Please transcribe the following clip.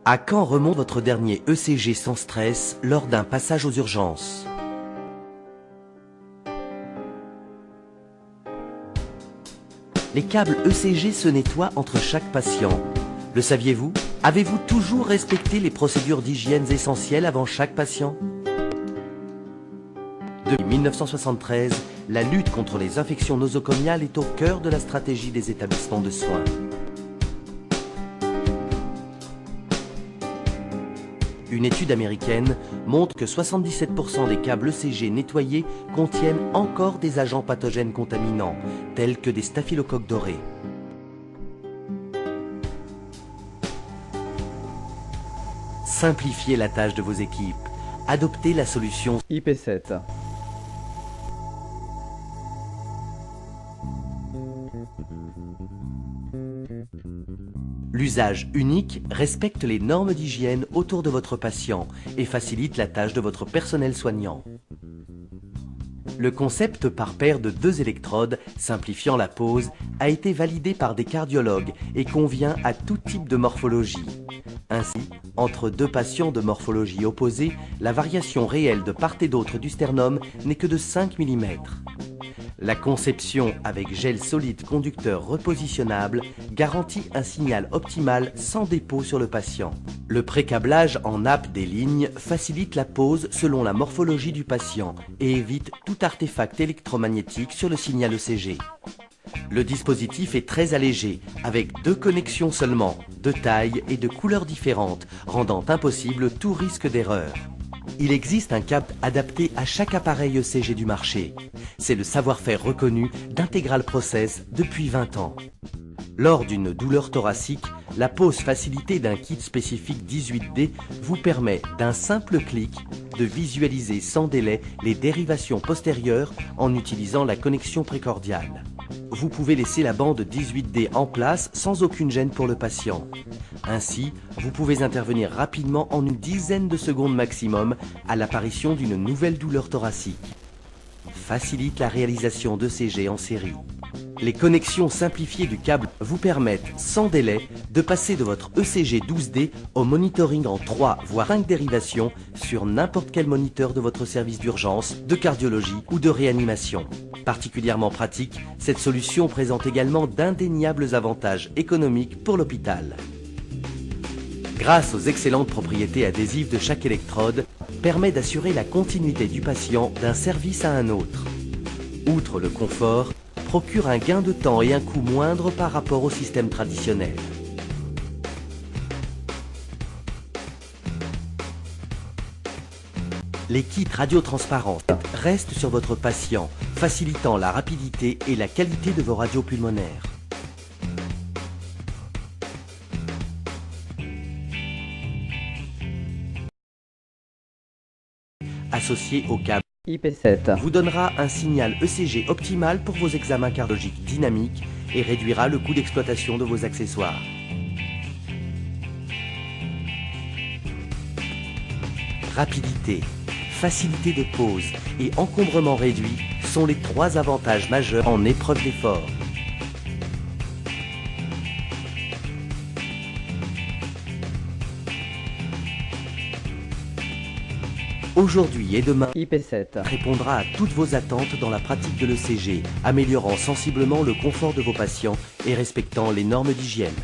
À quand remonte votre dernier ECG sans stress lors d'un passage aux urgences? Les câbles ECG se nettoient entre chaque patient. Le saviez-vous? Avez-vous toujours respecté les procédures d'hygiène essentielles avant chaque patient? Depuis 1973, la lutte contre les infections nosocomiales est au cœur de la stratégie des établissements de soins. Une étude américaine montre que 77% des câbles ECG nettoyés contiennent encore des agents pathogènes contaminants, tels que des staphylocoques dorés. Simplifiez la tâche de vos équipes. Adoptez la solution IP7. L'usage unique respecte les normes d'hygiène autour de votre patient et facilite la tâche de votre personnel soignant. Le concept par paire de 2 électrodes, simplifiant la pose, a été validé par des cardiologues et convient à tout type de morphologie. Ainsi, entre 2 patients de morphologie opposée, la variation réelle de part et d'autre du sternum n'est que de 5 mm. La conception avec gel solide conducteur repositionnable garantit un signal optimal sans dépôt sur le patient. Le pré-câblage en nappe des lignes facilite la pose selon la morphologie du patient et évite tout artefact électromagnétique sur le signal ECG. Le dispositif est très allégé, avec 2 connexions seulement, de taille et de couleurs différentes, rendant impossible tout risque d'erreur. Il existe un câble adapté à chaque appareil ECG du marché. C'est le savoir-faire reconnu d'Integral Process depuis 20 ans. Lors d'une douleur thoracique, la pose facilitée d'un kit spécifique 18D vous permet d'un simple clic de visualiser sans délai les dérivations postérieures en utilisant la connexion précordiale. Vous pouvez laisser la bande 18D en place sans aucune gêne pour le patient. Ainsi, vous pouvez intervenir rapidement en une dizaine de secondes maximum à l'apparition d'une nouvelle douleur thoracique. Facilite la réalisation d'ECG en série. Les connexions simplifiées du câble vous permettent, sans délai, de passer de votre ECG 12D au monitoring en 3 voire 5 dérivations sur n'importe quel moniteur de votre service d'urgence, de cardiologie ou de réanimation. Particulièrement pratique, cette solution présente également d'indéniables avantages économiques pour l'hôpital. Grâce aux excellentes propriétés adhésives de chaque électrode, permet d'assurer la continuité du patient d'un service à un autre. Outre le confort, procure un gain de temps et un coût moindre par rapport au système traditionnel. Les kits radiotransparents restent sur votre patient, facilitant la rapidité et la qualité de vos radios pulmonaires. Associé au câble IP7. vous donnera un signal ECG optimal pour vos examens cardiologiques dynamiques et réduira le coût d'exploitation de vos accessoires. Rapidité, facilité de pose et encombrement réduit sont les 3 avantages majeurs en épreuve d'effort. Aujourd'hui et demain, IP7. répondra à toutes vos attentes dans la pratique de l'ECG, améliorant sensiblement le confort de vos patients et respectant les normes d'hygiène.